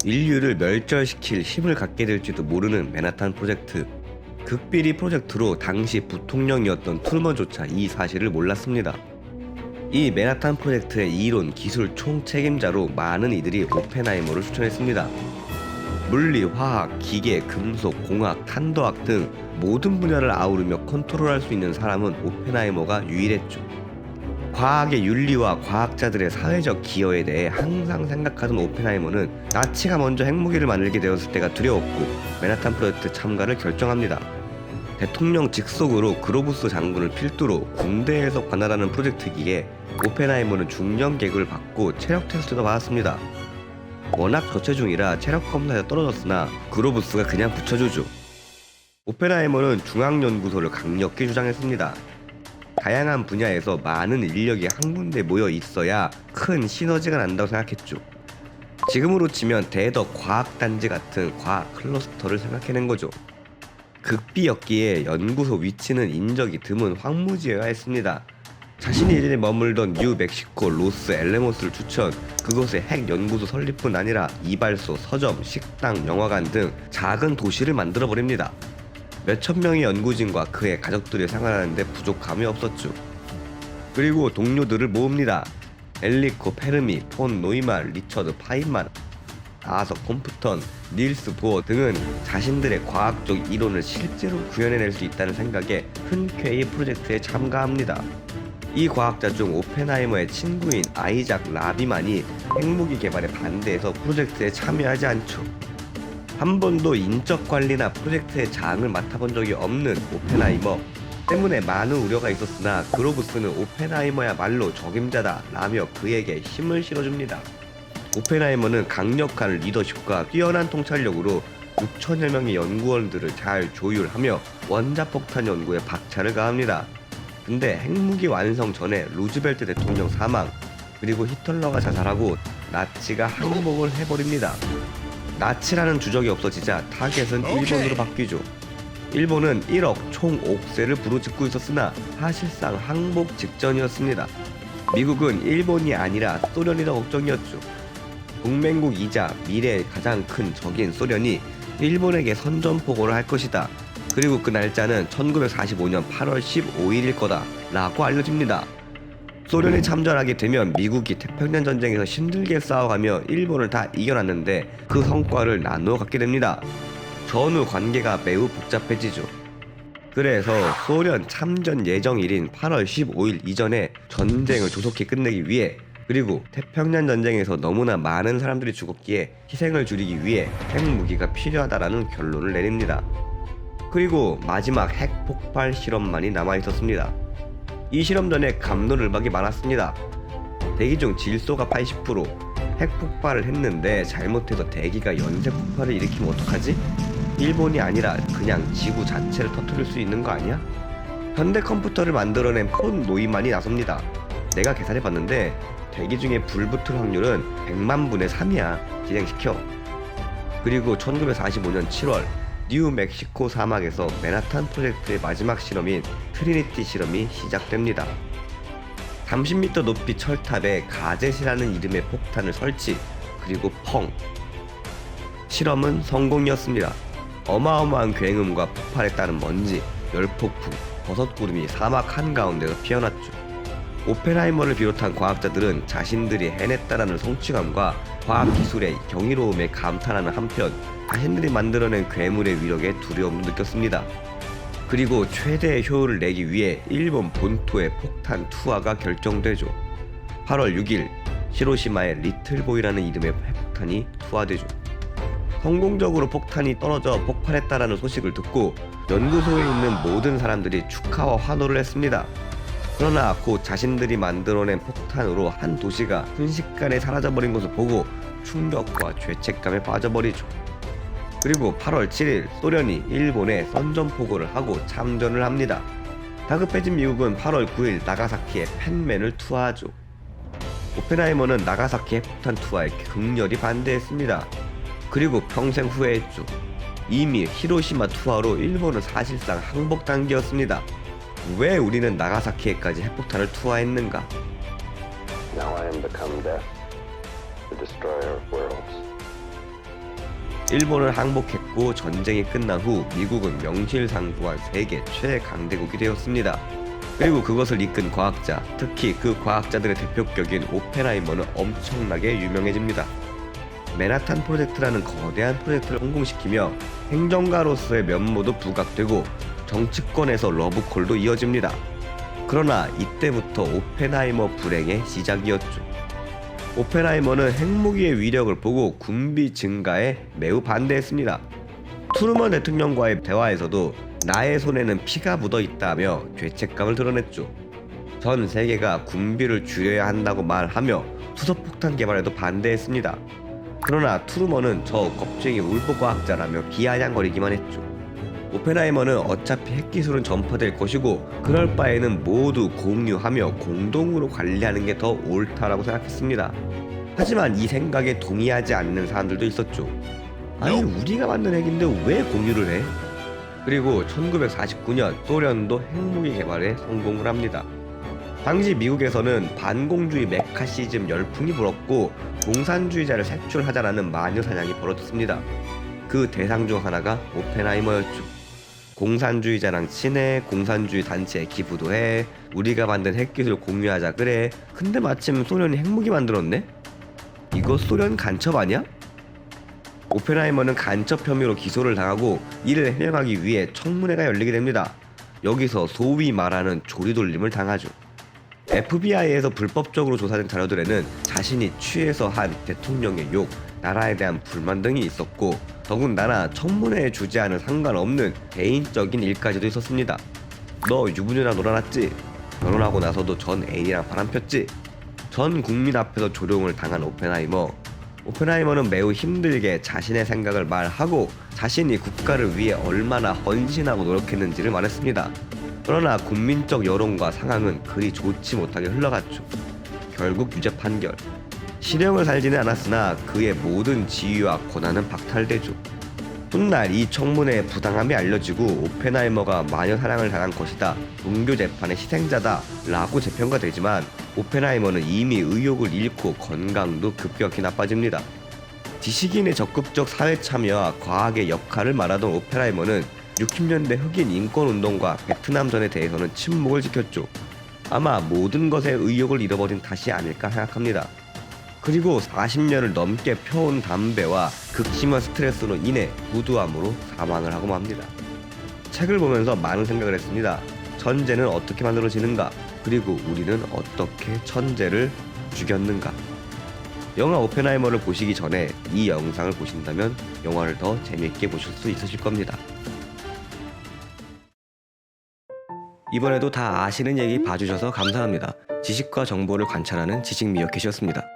인류를 멸절시킬 힘을 갖게 될지도 모르는 맨하탄 프로젝트. 극비리 프로젝트로 당시 부통령이었던 트루먼조차 이 사실을 몰랐습니다. 이 맨하탄 프로젝트의 이론, 기술 총책임자로 많은 이들이 오펜하이머를 추천했습니다. 물리, 화학, 기계, 금속, 공학, 탄도학 등 모든 분야를 아우르며 컨트롤할 수 있는 사람은 오펜하이머가 유일했죠. 과학의 윤리와 과학자들의 사회적 기여에 대해 항상 생각하던 오펜하이머는 나치가 먼저 핵무기를 만들게 되었을 때가 두려웠고 맨하탄 프로젝트 참가를 결정합니다. 대통령 직속으로 그로브스 장군을 필두로 군대에서 관할하는 프로젝트이기에 오펜하이머는 중령 계급을 받고 체력 테스트도 받았습니다. 워낙 저체중이라 체력 검사에서 떨어졌으나 그로브스가 그냥 붙여주죠. 오펜하이머는 중앙연구소를 강력히 주장했습니다. 다양한 분야에서 많은 인력이 한 군데 모여 있어야 큰 시너지가 난다고 생각했죠. 지금으로 치면 대덕 과학단지 같은 과학 클러스터를 생각해낸 거죠. 극비였기에 연구소 위치는 인적이 드문 황무지여야 했습니다. 자신이 예전에 머물던 뉴멕시코 로스 엘레모스를 추천, 그곳에 핵 연구소 설립뿐 아니라 이발소, 서점, 식당, 영화관 등 작은 도시를 만들어버립니다. 몇천 명의 연구진과 그의 가족들이 생활하는데 부족함이 없었죠. 그리고 동료들을 모읍니다. 엘리코 페르미, 폰 노이만, 리처드 파인만, 아서 콤프턴, 닐스 보어 등은 자신들의 과학적 이론을 실제로 구현해낼 수 있다는 생각에 흔쾌히 프로젝트에 참가합니다. 이 과학자 중 오펜하이머의 친구인 아이작 라비만이 핵무기 개발에 반대해서 프로젝트에 참여하지 않죠. 한 번도 인적 관리나 프로젝트의 장을 맡아본 적이 없는 오펜하이머 때문에 많은 우려가 있었으나 그로브스는 오펜하이머야말로 적임자다 라며 그에게 힘을 실어줍니다. 오펜하이머는 강력한 리더십과 뛰어난 통찰력으로 6천여 명의 연구원들을 잘 조율하며 원자폭탄 연구에 박차를 가합니다. 근데 핵무기 완성 전에 루즈벨트 대통령 사망, 그리고 히틀러가 자살하고 나치가 항복을 해버립니다. 나치라는 주적이 없어지자 타겟은 일본으로 바뀌죠. 일본은 1억 총 옥세를 부르짖고 있었으나 사실상 항복 직전이었습니다. 미국은 일본이 아니라 소련이 더 걱정이었죠. 동맹국이자 미래의 가장 큰 적인 소련이 일본에게 선전포고를 할 것이다. 그리고 그 날짜는 1945년 8월 15일일 거다 라고 알려집니다. 소련이 참전하게 되면 미국이 태평양 전쟁에서 힘들게 싸워가며 일본을 다 이겨놨는데 그 성과를 나누어 갖게 됩니다. 전후 관계가 매우 복잡해지죠. 그래서 소련 참전 예정일인 8월 15일 이전에 전쟁을 조속히 끝내기 위해, 그리고 태평양 전쟁에서 너무나 많은 사람들이 죽었기에 희생을 줄이기 위해 핵무기가 필요하다라는 결론을 내립니다. 그리고 마지막 핵폭발 실험만이 남아있었습니다. 이 실험 전에 갑론을박이 많았습니다. 대기 중 질소가 80%, 핵폭발을 했는데 잘못해서 대기가 연쇄폭발을 일으키면 어떡하지? 일본이 아니라 그냥 지구 자체를 터뜨릴 수 있는 거 아니야? 현대 컴퓨터를 만들어낸 폰 노이만이 나섭니다. 내가 계산해봤는데 대기 중에 불 붙을 확률은 100만 분의 3이야. 진행시켜. 그리고 1945년 7월 뉴멕시코 사막에서 맨하탄 프로젝트의 마지막 실험인 트리니티 실험이 시작됩니다. 30m 높이 철탑에 가젯이라는 이름의 폭탄을 설치, 그리고 펑! 실험은 성공이었습니다. 어마어마한 굉음과 폭발에 따른 먼지, 열폭풍, 버섯구름이 사막 한가운데서 피어났죠. 오펜하이머를 비롯한 과학자들은 자신들이 해냈다라는 성취감과 과학기술의 경이로움에 감탄하는 한편 자신들이 만들어낸 괴물의 위력에 두려움을 느꼈습니다. 그리고 최대의 효율을 내기 위해 일본 본토의 폭탄 투하가 결정되죠. 8월 6일 히로시마의 리틀보이라는 이름의 핵폭탄이 투하되죠. 성공적으로 폭탄이 떨어져 폭발했다라는 소식을 듣고 연구소에 있는 모든 사람들이 축하와 환호를 했습니다. 그러나 곧 자신들이 만들어낸 폭탄으로 한 도시가 순식간에 사라져버린 것을 보고 충격과 죄책감에 빠져버리죠. 그리고 8월 7일 소련이 일본에 선전포고를 하고 참전을 합니다. 다급해진 미국은 8월 9일 나가사키에 펜맨을 투하하죠. 오펜하이머는 나가사키 핵폭탄 투하에 극렬히 반대했습니다. 그리고 평생 후회했죠. 이미 히로시마 투하로 일본은 사실상 항복 단계였습니다. 왜 우리는 나가사키에까지 핵폭탄을 투하했는가? Now I am become death, the destroyer of worlds. 일본은 항복했고 전쟁이 끝난 후 미국은 명실상부한 세계 최강대국이 되었습니다. 그리고 그것을 이끈 과학자, 특히 그 과학자들의 대표격인 오펜하이머는 엄청나게 유명해집니다. 맨하탄 프로젝트라는 거대한 프로젝트를 성공시키며 행정가로서의 면모도 부각되고 정치권에서 러브콜도 이어집니다. 그러나 이때부터 오펜하이머 불행의 시작이었죠. 오펜하이머는 핵무기의 위력을 보고 군비 증가에 매우 반대했습니다. 트루먼 대통령과의 대화에서도 나의 손에는 피가 묻어 있다며 죄책감을 드러냈죠. 전 세계가 군비를 줄여야 한다고 말하며 수소폭탄 개발에도 반대했습니다. 그러나 트루먼은 저 겁쟁이 울보과학자라며 비아냥거리기만 했죠. 오펜하이머는 어차피 핵기술은 전파될 것이고 그럴 바에는 모두 공유하며 공동으로 관리하는 게 더 옳다라고 생각했습니다. 하지만 이 생각에 동의하지 않는 사람들도 있었죠. 아니 우리가 만든 핵인데 왜 공유를 해? 그리고 1949년 소련도 핵무기 개발에 성공을 합니다. 당시 미국에서는 반공주의 메카시즘 열풍이 불었고 공산주의자를 색출하자라는 마녀 사냥이 벌어졌습니다. 그 대상 중 하나가 오펜하이머였죠. 공산주의자랑 친해, 공산주의 단체에 기부도 해, 우리가 만든 핵기술 공유하자 그래. 근데 마침 소련이 핵무기 만들었네? 이거 소련 간첩 아니야? 오펜하이머는 간첩 혐의로 기소를 당하고 이를 해명하기 위해 청문회가 열리게 됩니다. 여기서 소위 말하는 조리돌림을 당하죠. FBI에서 불법적으로 조사된 자료들에는 자신이 취해서 한 대통령의 욕, 나라에 대한 불만 등이 있었고 더군다나 청문회에 주재하는 상관없는 개인적인 일까지도 있었습니다. 너 유부녀랑 놀아놨지? 결혼하고 나서도 전 애인이랑 바람폈지? 전 국민 앞에서 조롱을 당한 오펜하이머. 오펜하이머는 매우 힘들게 자신의 생각을 말하고 자신이 국가를 위해 얼마나 헌신하고 노력했는지를 말했습니다. 그러나 국민적 여론과 상황은 그리 좋지 못하게 흘러갔죠. 결국 유죄 판결. 실형을 살지는 않았으나 그의 모든 지위와 권한은 박탈되죠. 훗날 이 청문회의 부당함이 알려지고 오펜하이머가 마녀 사냥을 당한 것이다, 종교 재판의 희생자다 라고 재평가되지만 오펜하이머는 이미 의욕을 잃고 건강도 급격히 나빠집니다. 지식인의 적극적 사회 참여와 과학의 역할을 말하던 오펜하이머는 60년대 흑인 인권운동과 베트남전에 대해서는 침묵을 지켰죠. 아마 모든 것에 의욕을 잃어버린 탓이 아닐까 생각합니다. 그리고 40년을 넘게 펴온 담배와 극심한 스트레스로 인해 부두암으로 사망을 하고 맙니다. 책을 보면서 많은 생각을 했습니다. 천재는 어떻게 만들어지는가? 그리고 우리는 어떻게 천재를 죽였는가? 영화 오펜하이머를 보시기 전에 이 영상을 보신다면 영화를 더 재밌게 보실 수 있으실 겁니다. 이번에도 다 아시는 얘기 봐주셔서 감사합니다. 지식과 정보를 관찰하는 지식미어캣이었습니다.